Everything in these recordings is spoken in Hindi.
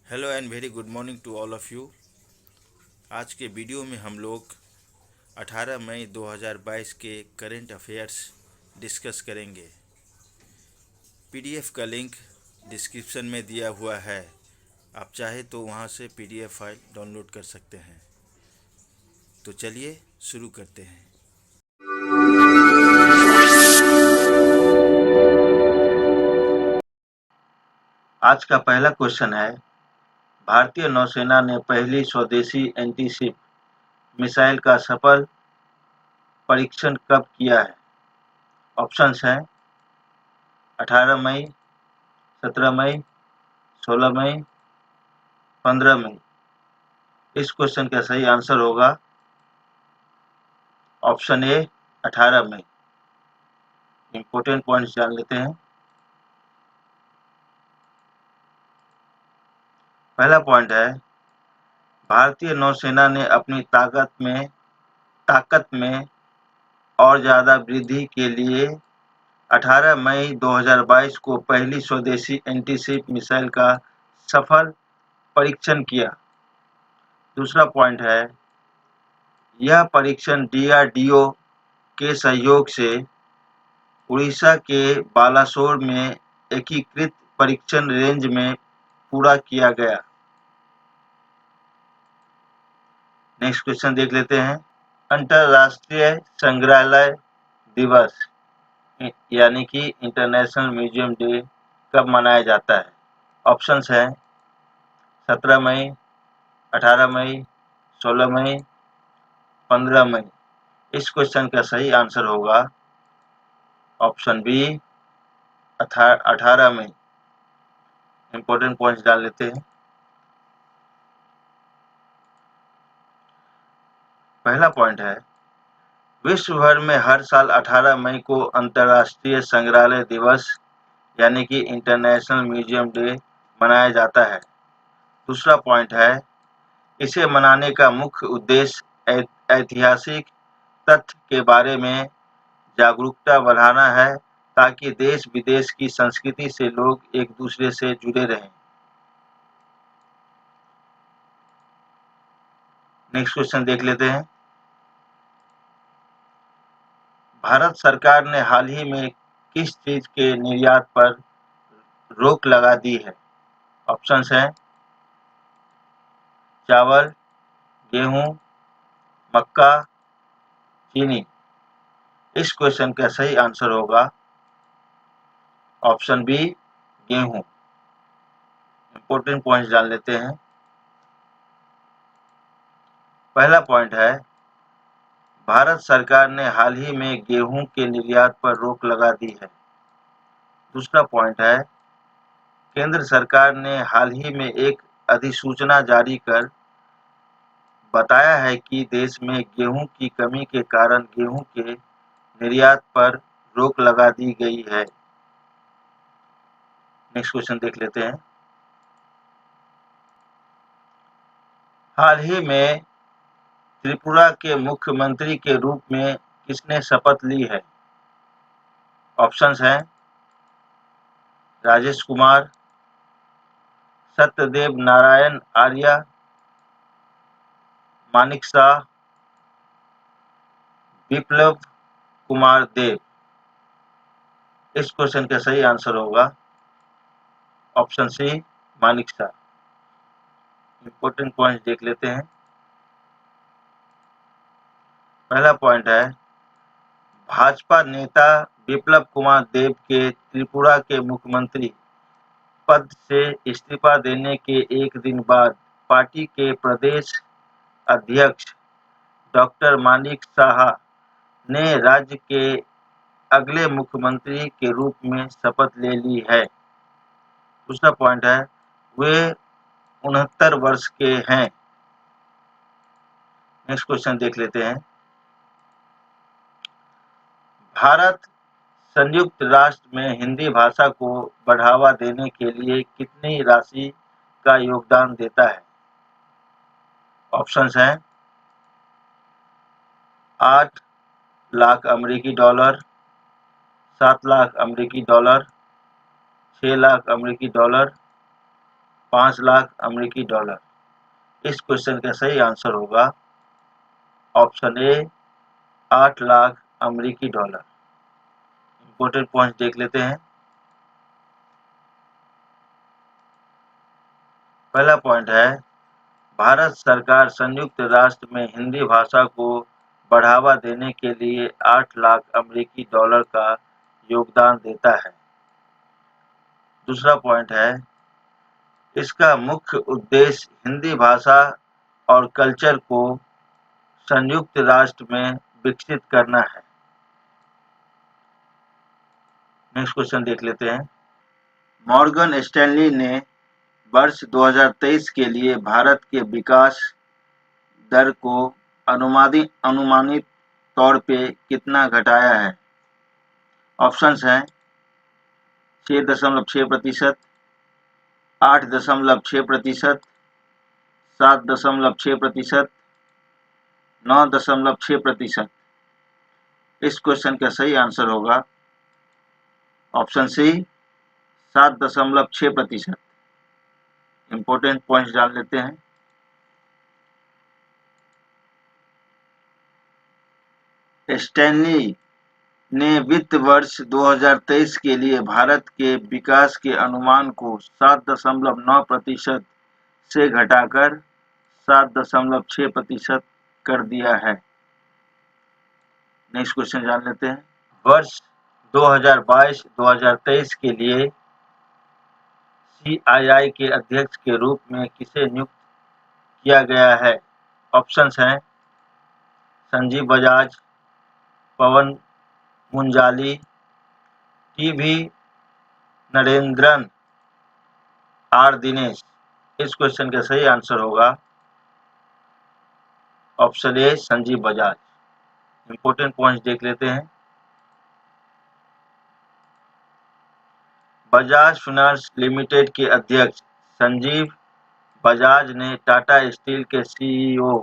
Hello and very good morning to all of you. आज के वीडियो में हम लोग 18 मई 2022 के करेंट अफेयर्स डिस्कस करेंगे। पीडीएफ का लिंक डिस्क्रिप्शन में दिया हुआ है, आप चाहे तो वहां से पीडीएफ फाइल डाउनलोड कर सकते हैं। तो चलिए शुरू करते हैं। आज का पहला क्वेश्चन है, भारतीय नौसेना ने पहली स्वदेशी एंटीशिप मिसाइल का सफल परीक्षण कब किया है? ऑप्शंस हैं 18 मई, 17 मई, 16 मई, 15 मई। इस क्वेश्चन का सही आंसर होगा ऑप्शन ए 18 मई। इंपॉर्टेंट पॉइंट्स जान लेते हैं। पहला पॉइंट है, भारतीय नौसेना ने अपनी ताकत में और ज्यादा वृद्धि के लिए 18 मई 2022 को पहली स्वदेशी एंटीशिप मिसाइल का सफल परीक्षण किया। दूसरा पॉइंट है, यह परीक्षण डीआरडीओ के सहयोग से उड़ीसा के बालासोर में एकीकृत परीक्षण रेंज में पूरा किया गया। नेक्स्ट क्वेश्चन देख लेते हैं। अंतर्राष्ट्रीय संग्रहालय दिवस यानी कि इंटरनेशनल म्यूजियम डे कब मनाया जाता है? ऑप्शंस हैं 17 मई, 18 मई, 16 मई, 15 मई। इस क्वेश्चन का सही आंसर होगा ऑप्शन बी 18 मई। इंपॉर्टेंट पॉइंट्स डाल लेते हैं। पहला पॉइंट है, विश्व भर में हर साल 18 मई को अंतर्राष्ट्रीय संग्रहालय दिवस यानी कि इंटरनेशनल म्यूजियम डे मनाया जाता है। दूसरा पॉइंट है, इसे मनाने का मुख्य उद्देश्य ऐतिहासिक तथ्य के बारे में जागरूकता बढ़ाना है ताकि देश विदेश की संस्कृति से लोग एक दूसरे से जुड़े रहें। नेक्स्ट क्वेश्चन देख लेते हैं। भारत सरकार ने हाल ही में किस चीज के निर्यात पर रोक लगा दी है? ऑप्शंस हैं चावल, गेहूं, मक्का, चीनी। इस क्वेश्चन का सही आंसर होगा ऑप्शन बी गेहूं। इंपॉर्टेंट पॉइंट्स जान लेते हैं। पहला पॉइंट है, भारत सरकार ने हाल ही में गेहूं के निर्यात पर रोक लगा दी है। दूसरा पॉइंट है, केंद्र सरकार ने हाल ही में एक अधिसूचना जारी कर बताया है कि देश में गेहूं की कमी के कारण गेहूं के निर्यात पर रोक लगा दी गई है। नेक्स्ट क्वेश्चन देख लेते हैं। हाल ही में त्रिपुरा के मुख्यमंत्री के रूप में किसने शपथ ली है? ऑप्शंस हैं राजेश कुमार, सत्यदेव नारायण आर्य, मानिक शाह, विप्लव कुमार देव। इस क्वेश्चन का सही आंसर होगा option C Manik Shah. Important point देख लेते हैं। पहला पॉइंट है, भाजपा नेता विप्लव कुमार देव के त्रिपुरा के मुख्यमंत्री पद से इस्तीफा देने के एक दिन बाद पार्टी के प्रदेश अध्यक्ष डॉक्टर मानिक शाह ने राज्य के अगले मुख्यमंत्री के रूप में शपथ ले ली है। दूसरा पॉइंट है, वे 69 वर्ष के हैं। नेक्स्ट क्वेश्चन देख लेते हैं। भारत संयुक्त राष्ट्र में हिंदी भाषा को बढ़ावा देने के लिए कितनी राशि का योगदान देता है? ऑप्शंस हैं 8 लाख अमेरिकी डॉलर, 7 लाख अमेरिकी डॉलर, 6 लाख अमेरिकी डॉलर, 5 लाख अमेरिकी डॉलर। इस क्वेश्चन का सही आंसर होगा ऑप्शन ए 8 लाख अमेरिकी डॉलर। इंपॉर्टेंट पॉइंट देख लेते हैं। पहला पॉइंट है, भारत सरकार संयुक्त राष्ट्र में हिंदी भाषा को बढ़ावा देने के लिए 8 लाख अमेरिकी डॉलर का योगदान देता है। दूसरा पॉइंट है, इसका मुख्य उद्देश्य हिंदी भाषा और कल्चर को संयुक्त राष्ट्र में विकसित करना है। नेक्स्ट क्वेश्चन देख लेते हैं। मॉर्गन स्टैनली ने वर्ष 2023 के लिए भारत के विकास दर को अनुमानित तौर पे कितना घटाया है? ऑप्शंस हैं 6.6%, 8.6%, 7.6%, 9.6%। इस क्वेश्चन का सही आंसर होगा ऑप्शन सी 7.6%। इंपॉर्टेंट पॉइंट्स जान लेते हैं। स्टैनली ने वित्त वर्ष 2023 के लिए भारत के विकास के अनुमान को 7.9% से घटाकर 7.6% कर दिया है। नेक्स्ट क्वेश्चन जान लेते हैं। वर्ष 2022-2023 के लिए CII के अध्यक्ष के रूप में किसे नियुक्त किया गया है? ऑप्शंस हैं संजीव बजाज, पवन मुंजाली, टीवी नरेंद्रन, आर दिनेश। इस क्वेश्चन का सही आंसर होगा ऑप्शन ए संजीव बजाज। इंपॉर्टेंट पॉइंट्स देख लेते हैं। बजाज फाइनेंस लिमिटेड के अध्यक्ष संजीव बजाज ने टाटा स्टील के CEO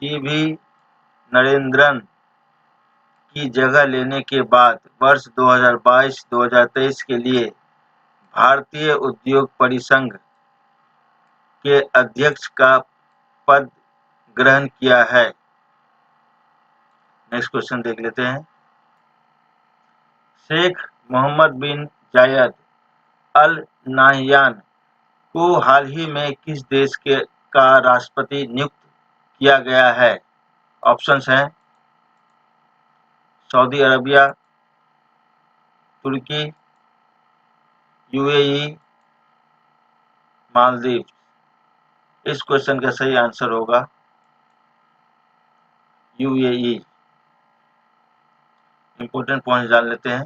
टीवी नरेंद्रन की जगह लेने के बाद वर्ष 2022-2023 के लिए भारतीय उद्योग परिसंघ के अध्यक्ष का पद ग्रहण किया है। नेक्स्ट क्वेश्चन देख लेते हैं। शेख मोहम्मद बिन जायद अल नाह्यान को हाल ही में किस देश का राष्ट्रपति नियुक्त किया गया है? ऑप्शंस हैं सऊदी अरबिया, तुर्की, UAE, मालदीव। इस क्वेश्चन का सही आंसर होगा UAE। इंपॉर्टेंट पॉइंट जान लेते हैं।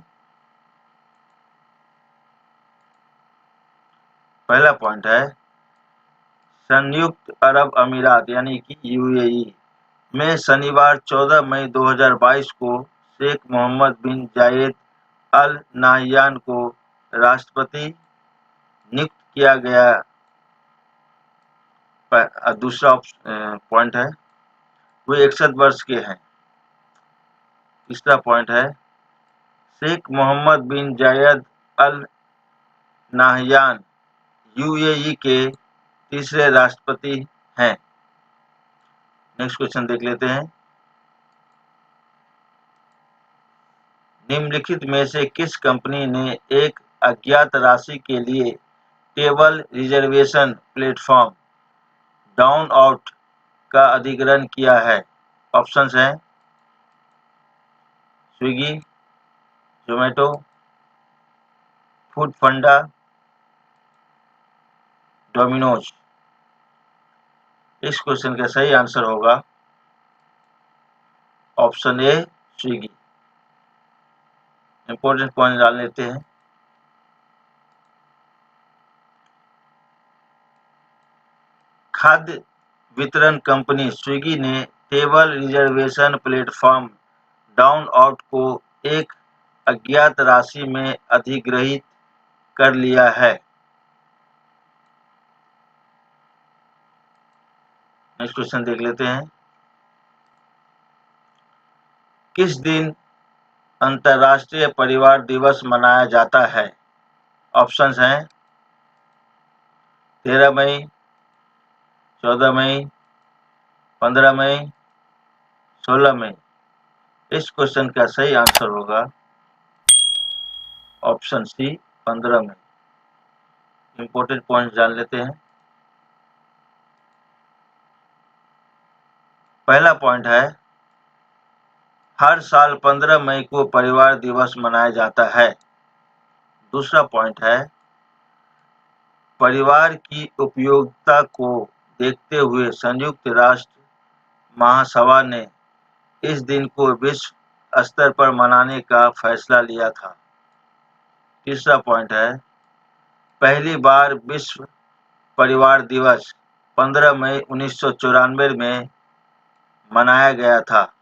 पहला पॉइंट है, संयुक्त अरब अमीरात यानी कि UAE में शनिवार 14 मई 2022 को शेख मोहम्मद बिन जायद अल नाह्यान को राष्ट्रपति नियुक्त किया गया। दूसरा पॉइंट है, वे 61 वर्ष के हैं। तीसरा पॉइंट है, शेख मोहम्मद बिन जायद अल नाह्यान UAE के तीसरे राष्ट्रपति हैं। नेक्स्ट क्वेश्चन देख लेते हैं। निम्नलिखित में से किस कंपनी ने एक अज्ञात राशि के लिए table reservation platform down out का अधिग्रहण किया है? ऑप्शंस हैं स्विगी, जोमेटो, फूड पांडा, डोमिनोज। इस क्वेश्चन का सही आंसर होगा ऑप्शन ए स्विगी। इंपॉर्टेंट पॉइंट डाल लेते हैं। खाद्य वितरण कंपनी स्विगी ने table reservation platform down out को एक अज्ञात राशि में अधिग्रहित कर लिया है। नेक्स्ट क्वेश्चन देख लेते हैं। किस दिन अंतर्राष्ट्रीय परिवार दिवस मनाया जाता है? ऑप्शंस हैं 13 मई, 14 मई, 15 मई, 16 मई। इस क्वेश्चन का सही आंसर होगा ऑप्शन सी, 15 मई। इंपॉर्टेंट पॉइंट जान लेते हैं। पहला पॉइंट है, हर साल 15 मई को परिवार दिवस मनाया जाता है। दूसरा पॉइंट है, परिवार की उपयोगिता को देखते हुए संयुक्त राष्ट्र महासभा ने इस दिन को विश्व स्तर पर मनाने का फैसला लिया था। तीसरा पॉइंट है, पहली बार विश्व परिवार दिवस 15 मई 1994 में मनाया गया था।